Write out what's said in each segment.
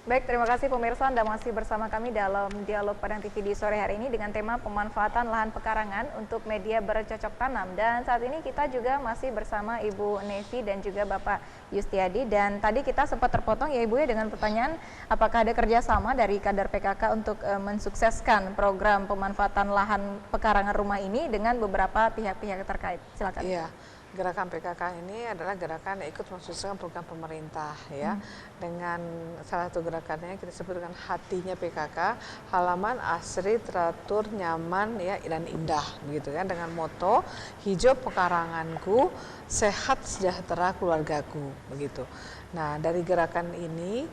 Baik, terima kasih pemirsa, Anda masih bersama kami dalam Dialog Padang TV di sore hari ini dengan tema pemanfaatan lahan pekarangan untuk media bercocok tanam. Dan saat ini kita juga masih bersama Ibu Nevi dan juga Bapak Yustiadi. Dan tadi kita sempat terpotong ya Ibu ya dengan pertanyaan apakah ada kerjasama dari kader PKK untuk mensukseskan program pemanfaatan lahan pekarangan rumah ini dengan beberapa pihak-pihak terkait. Silakan. Iya. Gerakan PKK ini adalah gerakan yang ikut mensukseskan program pemerintah ya. Dengan salah satu gerakannya kita sebut dengan hatinya PKK, halaman asri, teratur, nyaman ya dan indah begitu kan, dengan moto hijau pekaranganku, sehat sejahtera keluargaku begitu. Nah, dari gerakan ini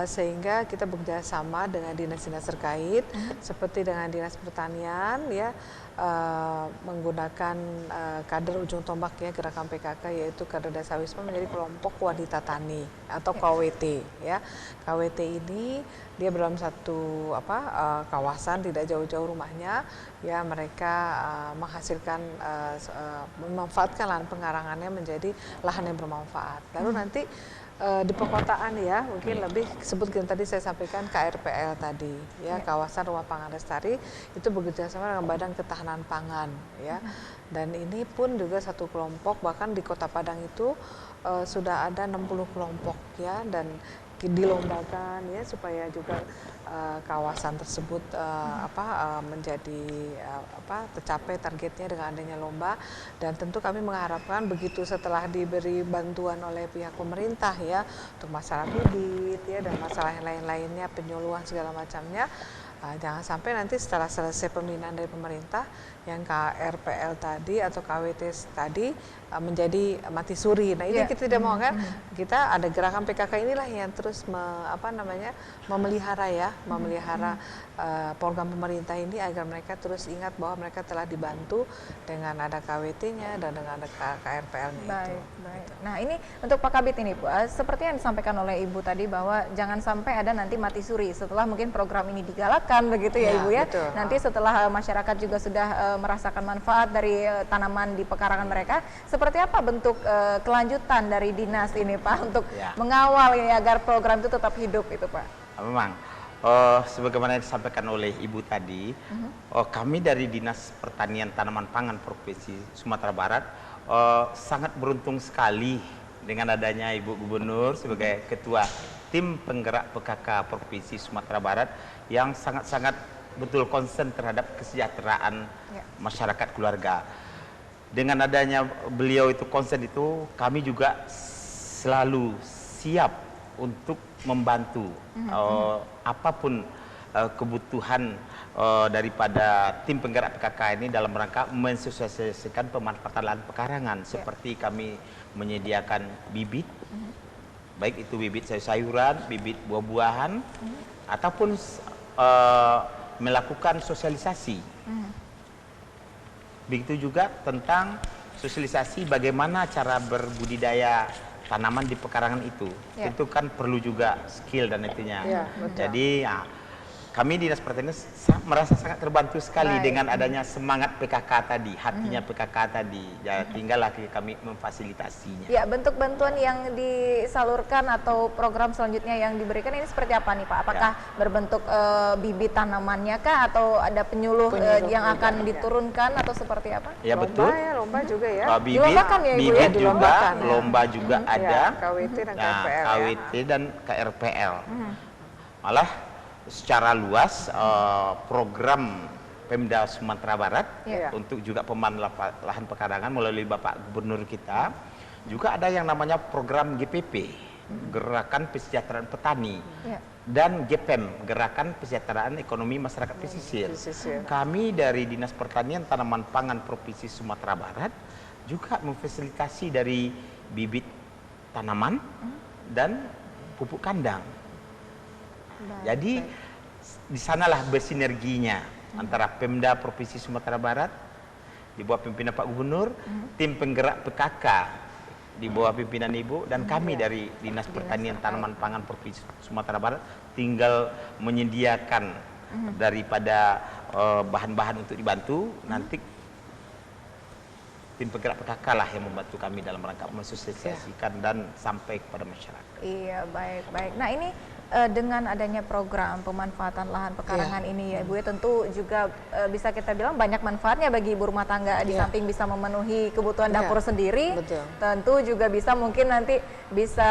sehingga kita bekerja sama dengan dinas-dinas terkait seperti dengan Dinas Pertanian ya, menggunakan kader ujung tombak ya gerakan PKK, yaitu kader Desa Wisma menjadi kelompok wanita tani atau KWT ya. KWT ini dia dalam satu kawasan tidak jauh-jauh rumahnya ya, mereka menghasilkan memanfaatkan lahan pekarangannya menjadi lahan yang bermanfaat. Lalu nanti di perkotaan ya, mungkin lebih sebutkan tadi saya sampaikan KRPL tadi ya, kawasan rumah pangan lestari itu bekerja sama dengan Badan Ketahanan Pangan ya. Dan ini pun juga satu kelompok, bahkan di Kota Padang itu sudah ada 60 kelompok ya, dan dilombakan ya supaya juga kawasan tersebut menjadi tercapai targetnya dengan adanya lomba. Dan tentu kami mengharapkan begitu setelah diberi bantuan oleh pihak pemerintah ya untuk masalah bibit ya dan masalah yang lain-lainnya, penyuluhan segala macamnya, jangan sampai nanti setelah selesai pembinaan dari pemerintah yang KRPL tadi atau KWT tadi menjadi mati suri. Nah, ini kita tidak mau kan. Kita ada gerakan PKK inilah yang terus memelihara ya, memelihara program pemerintah ini agar mereka terus ingat bahwa mereka telah dibantu dengan ada KWT-nya dan dengan ada KRPL-nya itu. Baik. Nah, ini untuk Pak Kabit ini Bu, seperti yang disampaikan oleh Ibu tadi bahwa jangan sampai ada nanti mati suri setelah mungkin program ini digalakkan begitu ya Ibu ya. Betul. Nanti setelah masyarakat juga sudah merasakan manfaat dari tanaman di pekarangan mereka, seperti apa bentuk kelanjutan dari dinas ini Pak untuk mengawal ini agar program itu tetap hidup itu Pak? Memang sebagaimana yang disampaikan oleh Ibu tadi, kami dari Dinas Pertanian Tanaman Pangan Provinsi Sumatera Barat sangat beruntung sekali dengan adanya Ibu Gubernur sebagai Ketua Tim Penggerak PKK Provinsi Sumatera Barat yang sangat-sangat betul konsen terhadap kesejahteraan masyarakat keluarga. Dengan adanya beliau itu konsen itu, kami juga selalu siap untuk membantu apapun kebutuhan daripada tim penggerak PKK ini dalam rangka mensosialisasikan pemanfaatan lahan pekarangan, seperti kami menyediakan bibit, baik itu bibit sayur-sayuran, bibit buah-buahan, ataupun melakukan sosialisasi. Begitu juga tentang sosialisasi bagaimana cara berbudidaya tanaman di pekarangan itu. Itu kan perlu juga skill dan itunya. Jadi kami Dinas Pertanian merasa sangat terbantu sekali dengan adanya semangat PKK tadi, hatinya PKK tadi. Ya, tinggal lagi kami memfasilitasinya. Ya, bentuk bantuan yang disalurkan atau program selanjutnya yang diberikan ini seperti apa nih Pak? Apakah berbentuk bibit tanamannya kah atau ada penyuluh yang akan diturunkan atau seperti apa? Ya betul. Lomba juga ya. Dilombakan ya Ibu ya? Bibit juga, lomba juga ada. KWT dan KRPL. KWT dan KRPL. Malah secara luas program Pemda Sumatera Barat untuk juga pemanfaatan lahan pekarangan melalui Bapak Gubernur kita, juga ada yang namanya program GPP, Gerakan Kesejahteraan Petani, dan GPEM, Gerakan Kesejahteraan Ekonomi Masyarakat Pesisir. Kami dari Dinas Pertanian Tanaman Pangan Provinsi Sumatera Barat juga memfasilitasi dari bibit tanaman dan pupuk kandang. Jadi di sanalah bersinerginya antara Pemda Provinsi Sumatera Barat di bawah pimpinan Pak Gubernur, tim penggerak PKK di bawah pimpinan Ibu, dan kami dari Dinas Pertanian Tanaman Pangan Provinsi Sumatera Barat tinggal menyediakan daripada bahan-bahan untuk dibantu. Nanti tim penggerak PKK lah yang membantu kami dalam rangka mensosialisasikan dan sampai kepada masyarakat. Iya, baik. Nah, ini dengan adanya program pemanfaatan lahan pekarangan ini ya Bu ya, tentu juga bisa kita bilang banyak manfaatnya bagi ibu rumah tangga. Di samping bisa memenuhi kebutuhan dapur sendiri, tentu juga bisa mungkin nanti bisa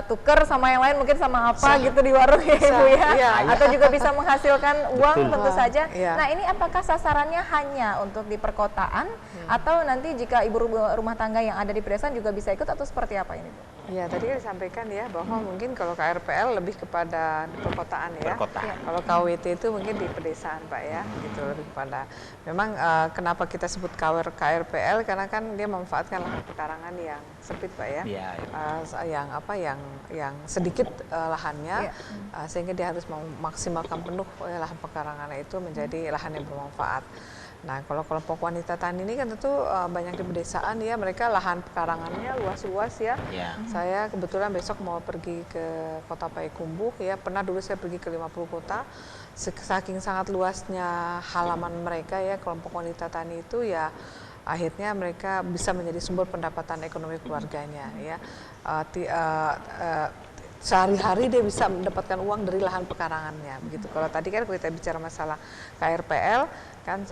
tuker sama yang lain, mungkin sama apa gitu di warung ya Ibu ya, atau juga bisa menghasilkan uang tentu saja. Nah ini apakah sasarannya hanya untuk di perkotaan atau nanti jika ibu rumah tangga yang ada di pedesaan juga bisa ikut, atau seperti apa ini Bu? Ya, tadi kan disampaikan ya bahwa mungkin kalau KRPL lebih kepada di perkotaan ya. Kalau KWT itu mungkin di pedesaan Pak ya, gitu lebih kepada. Memang kenapa kita sebut KRPL karena kan dia memanfaatkan lahan pekarangan yang sempit Pak ya. Yang sedikit lahannya sehingga dia harus memaksimalkan penuh lahan pekarangan itu menjadi lahan yang bermanfaat. Nah, kalau kelompok wanita tani ini kan tentu banyak di pedesaan ya, mereka lahan pekarangannya luas-luas ya. Saya kebetulan besok mau pergi ke Kota Payakumbuh ya, pernah dulu saya pergi ke 50 kota. Saking sangat luasnya halaman mereka ya, kelompok wanita tani itu ya akhirnya mereka bisa menjadi sumber pendapatan ekonomi keluarganya ya. Sehari-hari dia bisa mendapatkan uang dari lahan pekarangannya begitu. Kalau tadi kan kita bicara masalah KRPL kan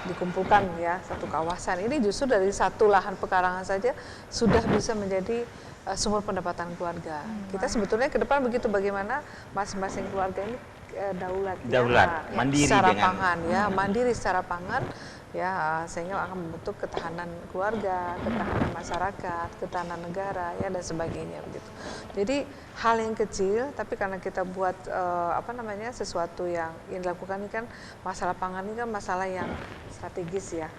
dikumpulkan ya satu kawasan, ini justru dari satu lahan pekarangan saja sudah bisa menjadi sumber pendapatan keluarga. Kita sebetulnya ke depan begitu, bagaimana masing-masing keluarga ini daulat mandiri secara dengan pangan ya, mandiri secara pangan ya, sehingga akan membentuk ketahanan keluarga, ketahanan masyarakat, ketahanan negara ya dan sebagainya begitu. Jadi hal yang kecil tapi karena kita buat sesuatu yang dilakukan ini kan, masalah pangan ini kan masalah yang strategis ya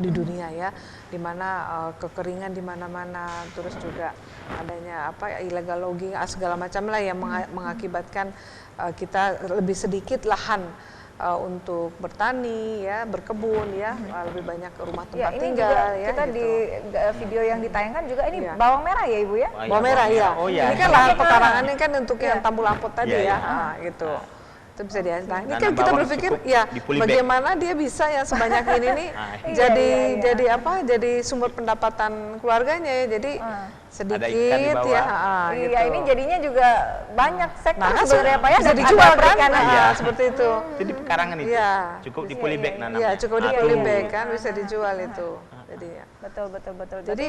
di dunia ya, di mana kekeringan di mana-mana, terus juga adanya illegal logging segala macam lah yang mengakibatkan kita lebih sedikit lahan untuk bertani ya, berkebun ya, lebih banyak rumah tempat tinggal juga ya. Kita gitu. di video yang ditayangkan juga ini bawang merah ya Ibu ya? Bawang merah ya. Ini kan lahan pekarangan ini kan untuk yang Tambu Lampot tadi gitu. Itu bisa dihasilkan. Nah, ini kan kita berpikir ya bagaimana dia bisa yang sebanyak ini nih jadi sumber pendapatan keluarganya ya. Jadi sedikit gitu. Ini jadinya juga banyak sektor sebenarnya Pak ya, bisa dijual kan seperti itu. Jadi pekarangan itu cukup di polybag nanamnya. Iya, cukup di polybag kan bisa dijual itu. Jadi betul. Jadi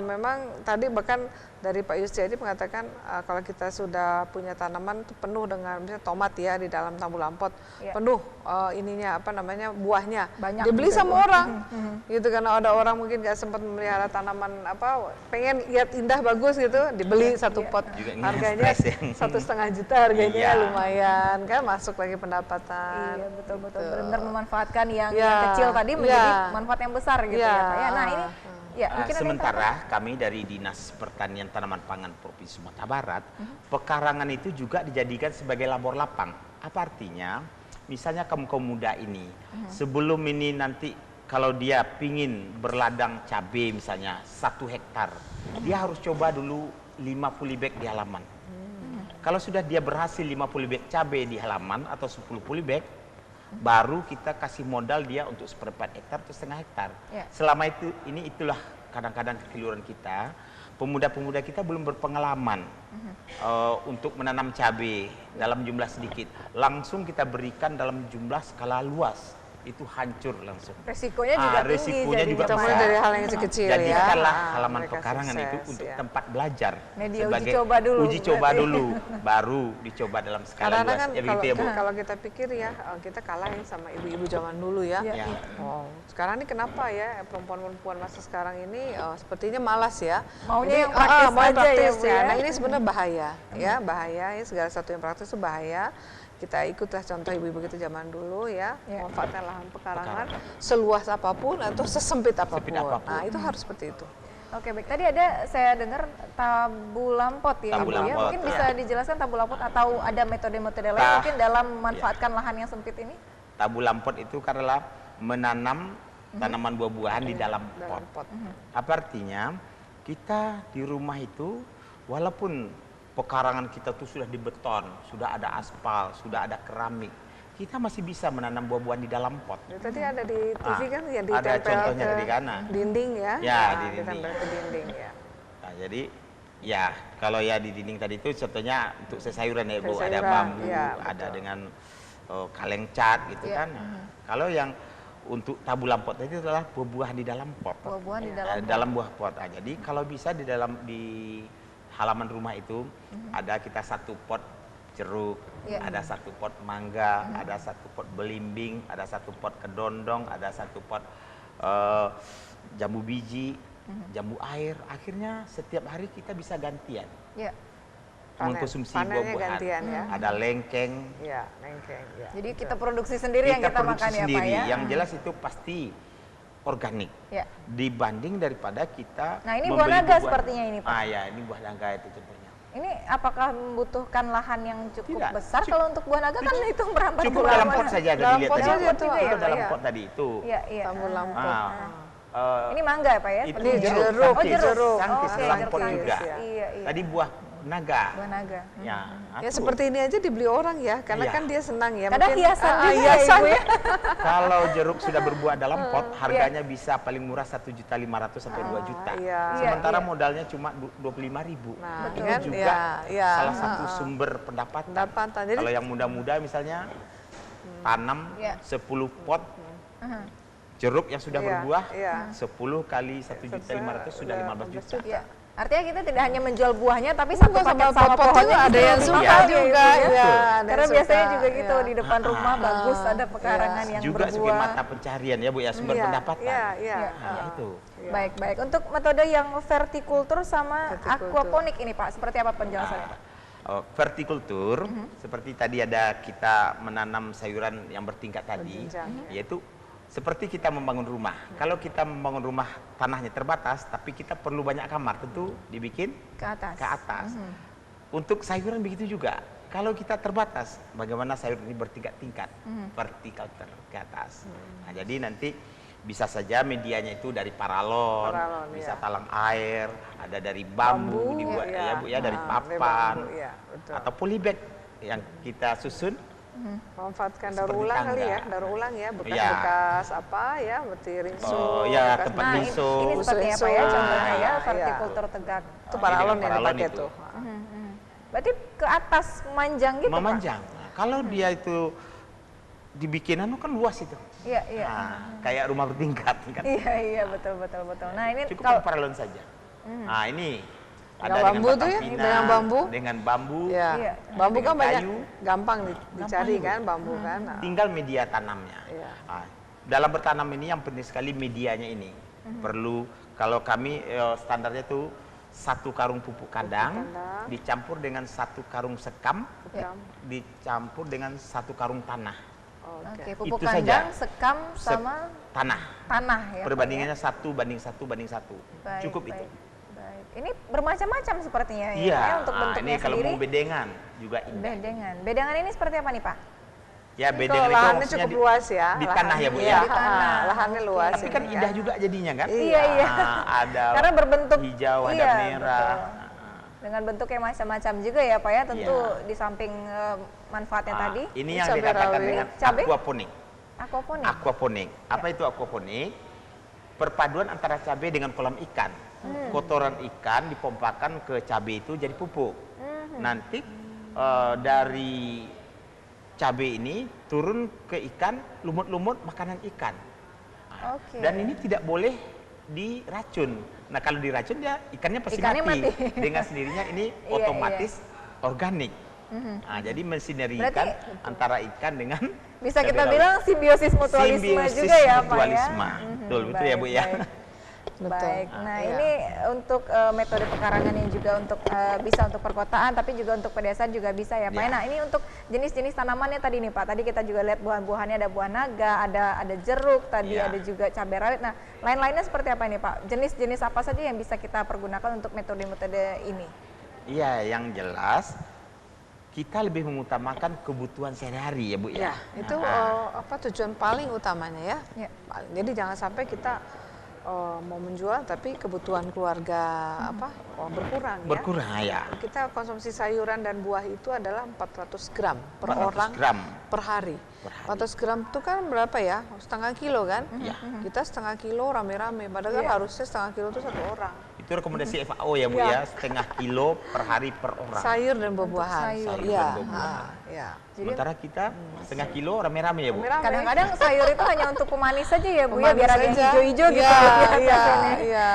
memang tadi bahkan dari Pak Yustiadi mengatakan kalau kita sudah punya tanaman penuh dengan misalnya tomat ya di dalam Tambu Lampot penuh buahnya banyak dibeli sama orang gitu, karena ada orang mungkin nggak sempat memelihara tanaman pengen lihat indah bagus gitu, dibeli satu pot harganya 1,5 juta harganya lumayan kan, masuk lagi pendapatan. Betul benar-benar memanfaatkan yang kecil tadi menjadi manfaat yang besar gitu ya Pak ya. Nah ini sementara kami dari Dinas Pertanian Tanaman Pangan Provinsi Sumatera Barat, pekarangan itu juga dijadikan sebagai labor lapang. Apa artinya? Misalnya kaum muda ini, sebelum ini nanti kalau dia pingin berladang cabai misalnya 1 hektar, dia harus coba dulu 5 polybag di halaman. Kalau sudah dia berhasil 5 polybag cabai di halaman atau 10 polybag, baru kita kasih modal dia untuk 1/4 hektar atau 1/2 hektar. Selama itu, itulah kadang-kadang kekeliruan kita. Pemuda-pemuda kita belum berpengalaman untuk menanam cabai dalam jumlah sedikit. Langsung kita berikan dalam jumlah skala luas. Itu hancur langsung. Resikonya juga tinggi. Resikonya juga kita mulai dari hal yang kecil jadikanlah halaman pekarangan itu untuk tempat belajar. Media uji coba dulu. Baru dicoba dalam skala luas. Kan kalau kita pikir ya, kita kalah sama ibu-ibu zaman dulu ya. Sekarang ini kenapa ya perempuan-perempuan masa sekarang ini sepertinya malas ya. Maunya yang praktis ya. Nah ini sebenarnya bahaya ya, segala sesuatu yang praktis itu bahaya. Kita ikutlah contoh ibu-ibu kita zaman dulu ya, memanfaatkan lahan pekarangan seluas apapun atau sesempit apapun. Nah itu harus seperti itu. Oke baik, tadi saya dengar Tambu Lampot ya Ibu ya, mungkin bisa dijelaskan Tambu Lampot atau ada metode-metode lain mungkin dalam memanfaatkan lahan yang sempit ini? Tambu Lampot itu karena menanam tanaman buah-buahan di dalam pot. Apa artinya? Kita di rumah itu walaupun pekarangan kita tuh sudah dibeton, sudah ada aspal, sudah ada keramik, kita masih bisa menanam buah-buahan di dalam pot. Tadi ada di TV kan ya, ada contohnya dari kana. Dinding ya. Ya, di dinding ya. Nah, jadi Ya, kalau ya di dinding tadi itu contohnya untuk sayuran ya Bu, ada Sayuran, bambu, ya, ada betul. dengan kaleng cat gitu Ya. kan. Nah, kalau yang untuk tabu lampot tadi itu adalah buah-buah di dalam pot. Buah-buahan di dalam Dalam buah pot. Nah, jadi kalau bisa di halaman rumah itu ada kita satu pot jeruk, Ya. ada satu pot mangga, ada satu pot belimbing, ada satu pot kedondong, ada satu pot jambu biji, jambu air. Akhirnya setiap hari kita bisa gantian Ya. mengkonsumsi Panennya buah-buahan. gantian ya. Ada lengkeng. Ya, lengkeng. Ya. Jadi kita produksi sendiri yang kita produksi makan ya Pak sendiri. ya. Yang jelas itu pasti organik. Ya. Dibanding daripada kita Nah, ini buah membeli naga buah-buahan. sepertinya ini, Pak. Ah ya, ini buah naga itu contohnya. Ini apakah membutuhkan lahan yang cukup Tidak. besar? Kalau untuk buah naga kan itu merambat Cukup ke dalam mana-mana. pot saja ada Dalam dilihat pot tadi. saja Dalam pot tuh, juga ya, Itu Pak, dalam ya? pot tadi itu. Iya, iya. Tamu lampu. Ah, Ini mangga ya, Pak ya? itu sepertinya? jeruk. Oh, jeruk. Jeruk. Sangkis Oke, dalam jeruk pot sangkis. juga. Iya, iya. Tadi buah naga. Buah naga. Ya, Ya atuh. seperti ini aja dibeli orang ya, karena Iya. kan dia senang ya. Kadang Mungkin, hiasan juga ya, hiasan. Ibu ya. Kalau jeruk sudah berbuah dalam pot, harganya bisa paling murah 1.500.000 sampai 2 juta. iya. Sementara Iya. modalnya cuma 25.000. Nah, Betul. Itu kan, juga ya, salah satu sumber pendapatan. pendapatan. Jadi Kalau yang muda-muda misalnya tanam Iya. 10 pot Aha. jeruk yang sudah Iya, berbuah, iya. 10 kali 1.500.000 sudah 15 juta. Iya. Artinya kita tidak hanya menjual buahnya, tapi satu Bukan paket sama sama pot-pot pohonnya juga ada kita yang lebih suka mahal ya, juga, Ibu, ya. ya, ada yang Karena biasanya suka, juga gitu ya. di depan rumah bagus ada pekarangan yang Juga sebagai berbuah. mata pencarian ya Bu ya, sumber Iya, pendapatan. Iya, iya. Nah, itu. Baik, baik. Untuk metode yang vertikultur sama Vertikultur. aquaponik ini Pak, seperti apa penjelasannya Pak? Vertikultur seperti tadi ada kita menanam sayuran yang bertingkat tadi, Berjenjang, yaitu seperti kita membangun rumah. Kalau kita membangun rumah tanahnya terbatas, tapi kita perlu banyak kamar, tentu dibikin Ke atas. ke atas. Untuk sayuran begitu juga. Kalau kita terbatas, bagaimana sayur ini bertingkat-tingkat, vertikal ke atas. Nah, jadi nanti bisa saja medianya itu dari paralon, Paralon, bisa iya. talang air, ada dari bambu, dibuat ya Bu ya, dari dari papan, bambu, iya, betul. atau polybag yang kita susun. Memanfaatkan daur Seperti ulang kali tangga. ya, daur ulang ya, Iya. bekas-bekas apa ya, seperti rinso. Oh, ya, bekas- tempat Nah, rinso. ini seperti apa ya Rinso. contohnya ya, Iya. vertikultur tegak. Itu paralon Ini yang paralon dipakai itu. tuh. Berarti ke atas memanjang gitu Pak? Memanjang. Nah, kalau dia itu dibikin anu kan luas itu. Iya, iya. Nah, kayak rumah bertingkat kan. Iya, iya, betul, betul, betul. Nah, ini Cukup kalau paralon saja. Nah, ini Dengan bambu tuh ya, batang pinang, dengan bambu. dengan bambu. Ya, Iya. bambu kan Dengan banyak kayu. gampang dicari Gampang, kan bambu kan. Nah, Tinggal media tanamnya. Iya. Nah, dalam bertanam ini yang penting sekali medianya ini. Perlu kalau kami standarnya tuh 1 karung pupuk kandang kandang. dicampur dengan 1 karung sekam, Sekam. dicampur dengan 1 karung tanah. Oke, Oke. pupuk Itu saja. kandang, sekam Sek- sama Tanah. tanah ya. Pak, Perbandingannya 1:1:1. ya? Baik, Cukup baik, itu. Baik. Ini bermacam-macam sepertinya ya, Iya. Pak, ya, untuk Nah, bentuknya ini kalau sendiri. mau bedengan juga indah. Bedengan. Bedengan ini seperti apa nih Pak? Ya, Kalau bedengan itu lahannya maksudnya cukup luas ya. di tanah ya Bu Iya, ya. Di tanah. lahannya luas. Tapi kan ini indah juga jadinya kan? Iya, iya. Nah, ada Karena berbentuk hijau, ada iya, merah. betul. Dengan bentuk yang macam-macam juga ya Pak ya, tentu Iya. di samping manfaatnya Ah, tadi. ini yang cabai dikatakan rawit. dengan Cabai? aquaponik. Aquaponik. Aquaponik. Apa itu aquaponik? Perpaduan antara cabai dengan kolam ikan. Kotoran ikan dipompakan ke cabai itu jadi pupuk. Nanti dari cabai ini turun ke ikan, lumut-lumut makanan ikan. Nah, Oke. Dan ini tidak boleh diracun. Nah, kalau diracun dia ikannya pasti Ikannya mati. mati. Dengan sendirinya ini Iya, otomatis organik. Nah, jadi mensinergikan Berarti- antara ikan dengan Bisa cabai kita rawit. bilang simbiosis mutualisme Simbiosis juga ya Pak ya. mutualisme. Betul, betul ya Bu ya. Baik. Betul. Baik. Nah, Iya. ini untuk metode pekarangan yang juga untuk bisa untuk perkotaan tapi juga untuk pedesaan juga bisa ya Pak. Ya. Nah, ini untuk jenis-jenis tanamannya tadi nih Pak. Tadi kita juga lihat buah-buahannya ada buah naga, ada jeruk, tadi Ya. ada juga cabai rawit. Nah, lain-lainnya seperti apa ini Pak? Jenis-jenis apa saja yang bisa kita pergunakan untuk metode-metode ini? Iya, yang jelas kita lebih mengutamakan kebutuhan sehari-hari ya Bu ya. Ya, itu Nah, apa tujuan paling utamanya ya. Ya. Jadi jangan sampai kita mau menjual tapi kebutuhan keluarga berkurang ya. berkurang ya. Kita konsumsi sayuran dan buah itu adalah 400 gram per 400 orang gram. per hari. Per hari. 400 gram itu kan berapa ya? Setengah kilo kan? Iya. Kita setengah kilo rame-rame, padahal kan Iya. harusnya setengah kilo itu 1 orang. Itu rekomendasi FAO ya Bu ya, setengah kilo per hari per orang. Sayur dan buah-buahan. sayur. Sayur Iya. dan buah-buahan. Iya. Sementara kita setengah kilo rame-rame ya Bu. Rame-rame. Kadang-kadang sayur itu hanya untuk pemanis saja ya Bu ya, Pemanis biar ada yang saja. hijau-hijau gitu Iya, di iya, atasnya. iya.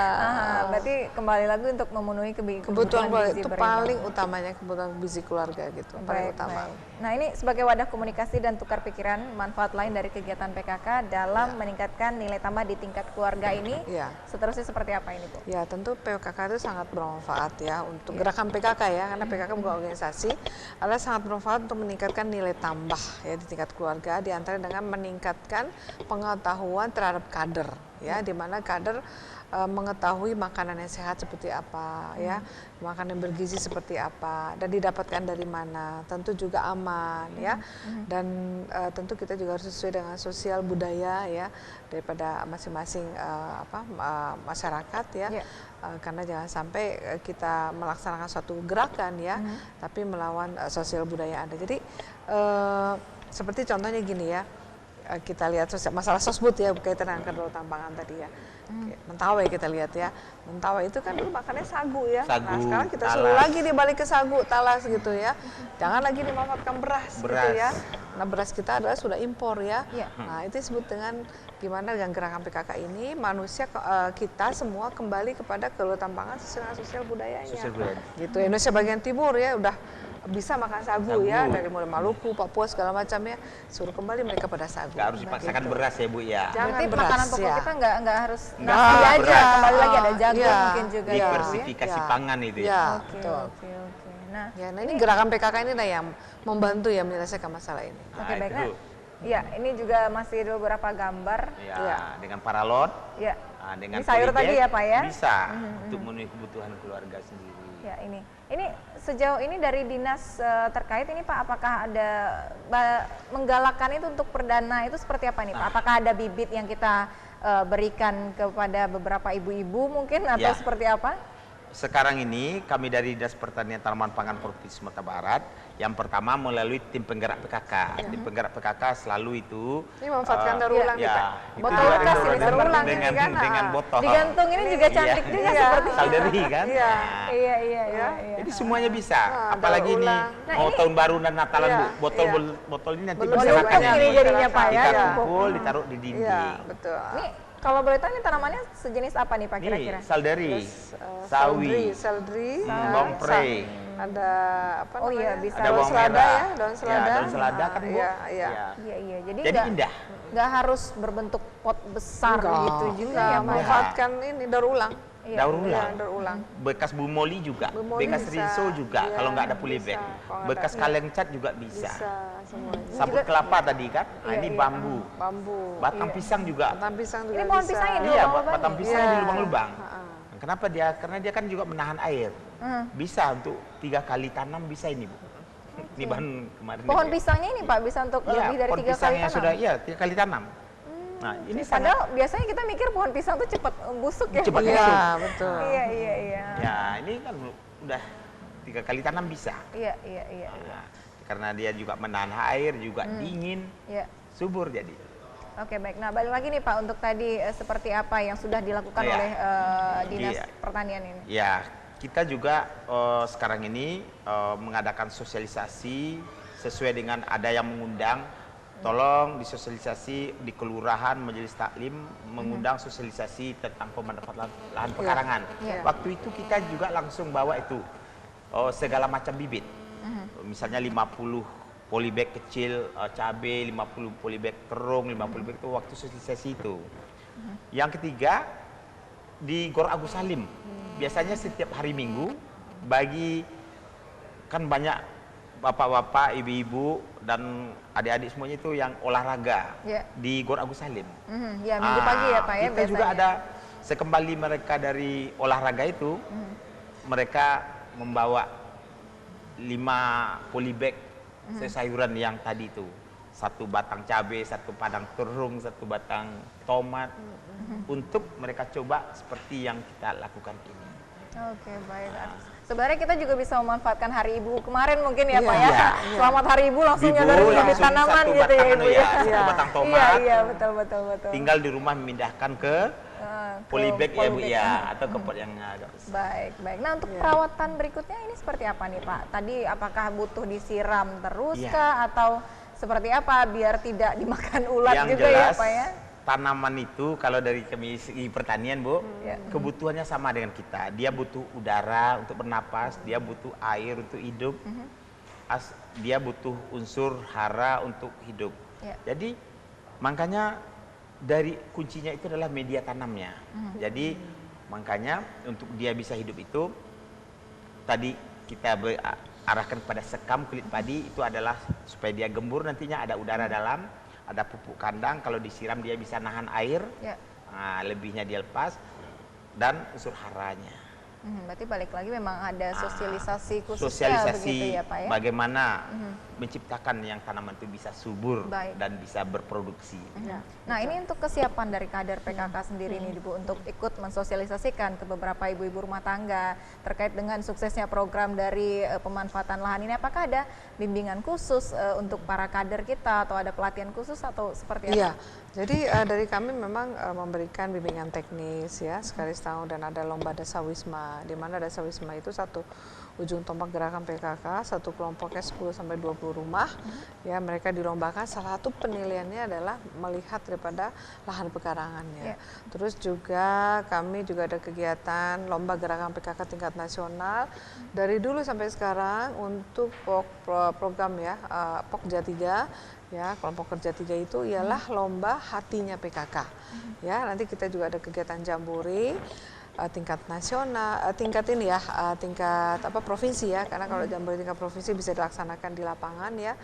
Berarti kembali lagi untuk memenuhi Kebutuhan keluarga gizi itu berimbang. paling utamanya, kebutuhan gizi keluarga gitu, paling Baik, utama. baik. Nah, ini sebagai wadah komunikasi dan tukar pikiran, manfaat lain dari kegiatan PKK dalam meningkatkan nilai tambah di tingkat keluarga ini. Iya. Seterusnya seperti apa ini Bu? Ya, tentu PKK itu sangat bermanfaat ya untuk gerakan PKK ya, karena PKK bukan organisasi, adalah sangat bermanfaat untuk meningkatkan nilai tambah ya di tingkat keluarga, diantara dengan meningkatkan pengetahuan terhadap kader ya, di mana kader mengetahui makanan yang sehat seperti apa ya, makanan yang bergizi seperti apa dan didapatkan dari mana, tentu juga aman ya, dan tentu kita juga harus sesuai dengan sosial budaya ya daripada masing-masing masyarakat ya. Karena jangan sampai kita melaksanakan suatu gerakan ya, tapi melawan sosial budaya Anda. Jadi seperti contohnya gini ya, kita lihat masalah sosbud ya berkaitan dengan kedaulatan pangan tadi ya. Mentawai kita lihat ya, mentawai itu kan dulu makannya sagu ya. Sagu, Nah sekarang kita talas. suruh lagi nih balik ke sagu, talas gitu ya. Jangan lagi dimanfaatkan beras gitu ya. Nah beras kita adalah sudah impor ya. Nah itu disebut dengan gimana dengan gerakan PKK ini manusia kita semua kembali kepada kedaulatan pangan sesuai dengan sosial budayanya. Sosial budaya. Gitu Indonesia bagian timur ya udah bisa makan sagu ya, dari mulai Maluku, Papua segala macam ya, suruh kembali mereka pada sagu. Nggak harus dipaksakan beras ya Bu ya. Jangan Berarti beras, makanan pokok ya. kita nggak harus Nggak, nasi aja, beras. kembali lagi ada jagung Iya, mungkin juga. iya. Diversifikasi Ya. pangan itu ya. Ya, Oke, betul. oke, oke. Nah, Ya, nah ini gerakan PKK ini lah yang membantu ya menyelesaikan masalah ini. oke baik. itu. Nah, ya ini juga masih ada beberapa gambar. Ya, Ya. dengan paralon, Ya, dengan ini sayur polybag, tadi ya Pak ya? Bisa untuk memenuhi kebutuhan keluarga sendiri. Ya ini sejauh ini dari dinas terkait ini Pak, apakah ada menggalakkan itu untuk perdana itu seperti apa nih Pak? Apakah ada bibit yang kita berikan kepada beberapa ibu-ibu mungkin atau Ya. seperti apa? Sekarang ini kami dari Dinas Pertanian Tanaman Pangan Provinsi Sumatera Barat, yang pertama melalui tim penggerak PKK. Tim penggerak PKK selalu itu Ini memanfaatkan daur ulang kita. itu Botol juga bekas daur ini, daur ulang ini dengan kan, dengan botol. Digantung ini juga cantik juga Iya. seperti Saudari kan? Iya. Nah, Iya. jadi semuanya bisa. Nah, Apalagi daur ini ulang. Nah, mau ini- tahun baru dan Natalan Iya, Bu, botol iya. botol ini nanti Belum bisa numpuk makan. ini jadinya Pak ya. Kita numpuk. kumpul, ditaruh di dinding. Iya, betul. Ini kalau boleh tahu ini tanamannya sejenis apa nih Pak kira-kira? Ini saudari, Seledri, sawi, nah, longprey. ada apa Oh iya, namanya? bisa. ada daun bawang selada merah. ya, daun selada. Ya, daun selada kan Bu. Iya, iya. Iya. Jadi Jadi indah. nggak harus berbentuk pot besar Enggak, gitu juga enggak, ya Pak. manfaatkan ini daur ulang. Iya. Daur Iya, ulang. daur ulang. Bekas bumoli juga, Bu Molly bekas bisa, rinso juga, iya, kalau nggak ada bisa. polybag. Kalau nggak Bekas ada- kaleng cat juga bisa. Bisa semuanya. Sabut kelapa tadi kan, nah, Iya, ini iya. bambu. Bambu. Batang pisang juga. Batang pisang juga Ini pohon bisa. pisang yang di Iya, lubang-lubang batang ya? pisang Iya. di lubang-lubang. Ha-ha. Kenapa dia? Karena dia kan juga menahan air. Bisa untuk 3 kali tanam bisa ini Bu. Ini bahan kemarin. Pohon ini. pisangnya ini Pak bisa untuk Iya, lebih dari pohon 3 pisang kali yang tanam. sudah, iya 3 kali tanam. Nah, ini sangat Padahal biasanya kita mikir pohon pisang tuh cepat busuk ya. Cepat Bu, ya? busuk. Iya, betul. Iya. ya ini kan udah 3 kali tanam bisa. Iya. Nah, karena dia juga menahan air, juga dingin, Iya. subur jadi. Oke baik. Nah balik lagi nih Pak untuk tadi seperti apa yang sudah dilakukan Iya. oleh dinas Iya. pertanian ini. Ya, kita juga sekarang ini mengadakan sosialisasi sesuai dengan ada yang mengundang. Tolong disosialisasi di kelurahan, majelis taklim mengundang sosialisasi tentang pemanfaatan lahan pekarangan. Iya. Waktu itu kita juga langsung bawa itu segala macam bibit. Misalnya 50 polybag kecil cabai, 50 polybag terung, 50 polybag itu waktu sosialisasi itu. Yang ketiga di Gor Agus Salim. Biasanya setiap hari Minggu bagi kan banyak bapak-bapak, ibu-ibu dan adik-adik semuanya itu yang olahraga Iya. di Gor Agus Salim. Ya minggu pagi ya Pak ya Kita juga biasanya. ada sekembali mereka dari olahraga itu, mereka membawa 5 polybag sayuran yang tadi itu. 1 batang cabai, 1 padang terung, 1 batang tomat, untuk mereka coba seperti yang kita lakukan ini. Oke baik. Sebenarnya kita juga bisa memanfaatkan Hari Ibu kemarin mungkin ya Pak ya. Iya. Selamat Hari Ibu langsung Ibu nyadarin bibit langsung tanaman 1 gitu ya batang Ibu ya. satu batang tomat. Iya betul. Tinggal di rumah memindahkan ke polybag ya Bu polybag. ya, atau ke pot yang agak besar. Baik, baik. Nah, untuk perawatan berikutnya ini seperti apa nih Pak? Tadi apakah butuh disiram terus Iya. kah atau seperti apa biar tidak dimakan ulat Yang juga ya jelas Pak ya? tanaman itu kalau dari kami segi pertanian Bu, Ya. kebutuhannya sama dengan kita. Dia butuh udara untuk bernapas, dia butuh air untuk hidup, dia butuh unsur hara untuk hidup. Ya. Jadi makanya dari kuncinya itu adalah media tanamnya. Jadi makanya untuk dia bisa hidup itu tadi kita arahkan pada sekam kulit padi itu adalah supaya dia gembur nantinya ada udara dalam, ada pupuk kandang kalau disiram dia bisa nahan air, Ya. nah, lebihnya dia lepas dan unsur haranya. Berarti balik lagi memang ada sosialisasi khususnya Sosialisasi begitu ya Pak ya? bagaimana menciptakan yang tanaman itu bisa subur Baik. dan bisa berproduksi. Nah ini untuk kesiapan dari kader PKK sendiri nih Bu untuk ikut mensosialisasikan ke beberapa ibu-ibu rumah tangga terkait dengan suksesnya program dari pemanfaatan lahan ini. Apakah ada bimbingan khusus untuk para kader kita atau ada pelatihan khusus atau seperti apa? Iya, jadi dari kami memang memberikan bimbingan teknis ya sekali setahun dan ada lomba Dasa Wisma, di mana Dasa Wisma itu satu ujung tombak gerakan PKK, satu kelompoknya 10 sampai 20 rumah, ya mereka dilombakan. Salah satu penilaiannya adalah melihat daripada lahan pekarangannya. Terus juga kami juga ada kegiatan lomba gerakan PKK tingkat nasional dari dulu sampai sekarang untuk program ya Pokja 3. Ya, kelompok kerja 3 itu ialah lomba hatinya PKK. Ya, nanti kita juga ada kegiatan jambore tingkat nasional, tingkat ini ya, tingkat apa provinsi ya, karena kalau jambore tingkat provinsi bisa dilaksanakan di lapangan ya.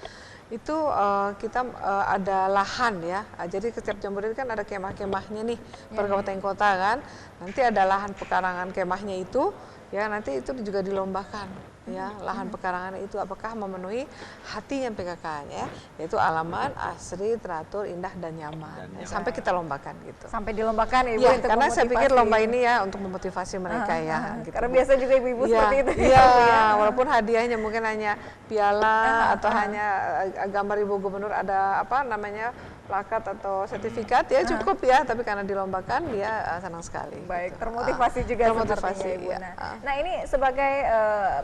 Itu kita ada lahan ya, jadi setiap jambore kan ada kemah-kemahnya nih per kabupaten kota kan. Nanti ada lahan pekarangan kemahnya itu, ya nanti itu juga dilombakan. Ya, lahan pekarangan itu apakah memenuhi hatinya PKK ya, yaitu alaman, asri, teratur, indah dan nyaman. Sampai kita lombakan gitu. Sampai dilombakan Ibu Ya, untuk karena saya pikir memotivasi. lomba ini ya untuk memotivasi mereka ya. Gitu. Karena biasa juga ibu-ibu Iya, seperti itu. Iya, ya. walaupun hadiahnya mungkin hanya piala atau hanya gambar Ibu Gubernur ada apa namanya plakat atau sertifikat ya cukup ya, tapi karena dilombakan dia senang sekali. Baik, gitu. termotivasi juga termotivasi, sepertinya Ibu. ya. Nah ini sebagai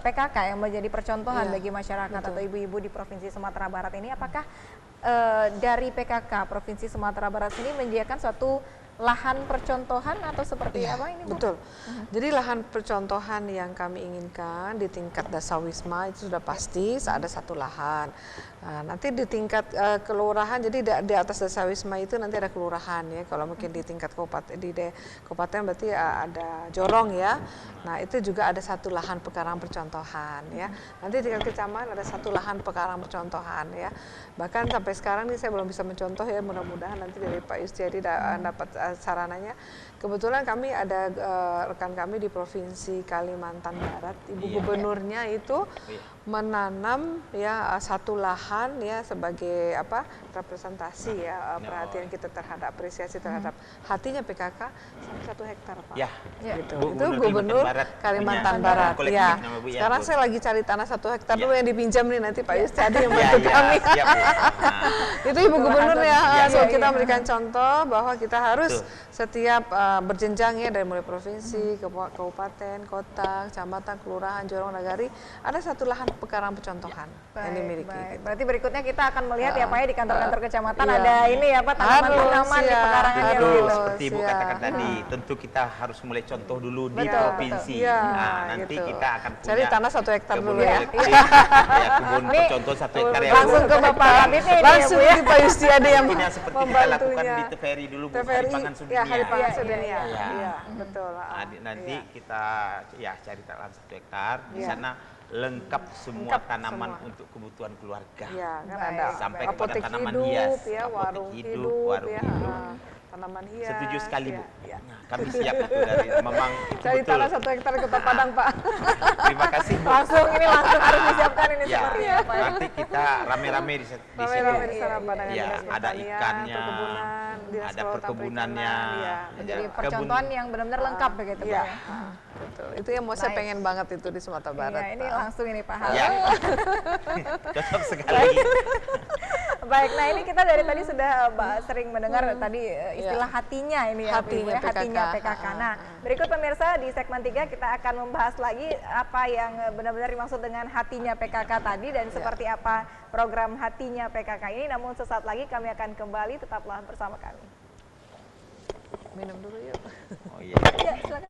PKK yang menjadi percontohan Iya, bagi masyarakat betul. atau ibu-ibu di Provinsi Sumatera Barat ini, apakah dari PKK Provinsi Sumatera Barat ini menyediakan suatu lahan percontohan atau seperti Iya, apa ini Bu? betul. Jadi lahan percontohan yang kami inginkan di tingkat Dasawisma itu sudah pasti ada satu lahan. Nah, nanti di tingkat kelurahan, jadi di atas Dasawisma itu nanti ada kelurahan ya. Kalau mungkin di tingkat kabupaten, kabupaten berarti ada jorong ya. Nah itu juga ada satu lahan pekarangan percontohan ya. Nanti tingkat kecamatan ada satu lahan pekarangan percontohan ya. Bahkan sampai sekarang nih saya belum bisa mencontoh ya. Mudah-mudahan nanti dari Pak Yustiadi dapat sarananya. Kebetulan kami ada rekan kami di Provinsi Kalimantan Barat, Ibu Gubernurnya itu menanam ya satu lahan ya sebagai apa representasi ya perhatian kita terhadap apresiasi terhadap hatinya PKK sampai 1 hektar Pak. Ya, Gitu. Bu, Itu Gubernur Gubernur Kalimantan Barat. kolektif Ya. nama Bu, ya, Sekarang Bu. saya lagi cari tanah 1 hektar dulu yang dipinjam nih nanti Pak Yustiadi yang Ya, bantu ya, kami. siap, Bu. Nah, Itu Ibu Gubernur ya, Iya, so iya, kita iya. memberikan contoh bahwa kita harus Betul. setiap berjenjang ya dari mulai provinsi, kabupaten, kota, kecamatan, kelurahan, jorong, nagari, ada satu lahan pekarangan percontohan yang dimiliki. Baik. Gitu. Berarti berikutnya kita akan melihat ya Pak ya di kantor-kantor kecamatan iya. ada ini ya Pak tanaman-tanaman di Harus, pekarangannya iya. Betul, begitu. seperti Ibu Siap. katakan tadi, tentu kita harus mulai contoh dulu di Betul, provinsi. betul. Iya, Nah, nanti gitu. kita akan punya Cari tanah 1 hektar kebun dulu ya. kolektif, ya, kebun Nih, contoh 1 hektar ya. Bu. langsung ke Bapak Labib ini ya Langsung Bu ya. di Pak Yustiadi yang Tentunya seperti kita lakukan membantunya. di TVRI dulu, Bu, TVRI, Hari Pangan Sedunia. ya Hari Pangan Iya, Sedunia. iya, iya. Iya, betul. Nah, nanti Iya. kita ya cari lahan 1 hektar, di Iya. sana lengkap semua Lengkap tanaman semua. untuk kebutuhan keluarga. Iya, kan Baik, ada sampai kepada apotek tanaman hidup, hias, ya, apotek warung hidup, hidup, warung ya, hidup. tanaman hias. Setuju sekali, ya, Bu. ya. Nah, kami siap itu dari memang itu Cari betul. tanah 1 hektar di Kota Padang, Pak. Terima kasih, Bu. Langsung harus disiapkan ini Ya, sepertinya Pak ya. nanti kita rame-rame di situ. Rame-rame di Iya, sana iya, pandangan iya. dinas Ada pertanian, ikannya, perkebunan, dinas ada kelautan perkebunannya. perikanan, iya. Jadi Kebun- percontohan yang benar-benar lengkap begitu Iya, Pak ya. betul. Itu yang mau saya Baik. pengen banget itu di Sumatera Barat. Iya, ini Pak. langsung ini Pak. Ya. Cocok sekali. Baik, nah ini kita dari tadi sudah sering mendengar tadi istilah hatinya ini ya, Hatinya Bu, ya, hatinya PKK. Nah, berikut pemirsa di segmen 3 kita akan membahas lagi apa yang benar-benar dimaksud dengan hatinya PKK tadi dan seperti apa program hatinya PKK ini. Namun sesaat lagi kami akan kembali, tetaplah bersama kami. Minum dulu yuk. Oh iya. Ya, silakan.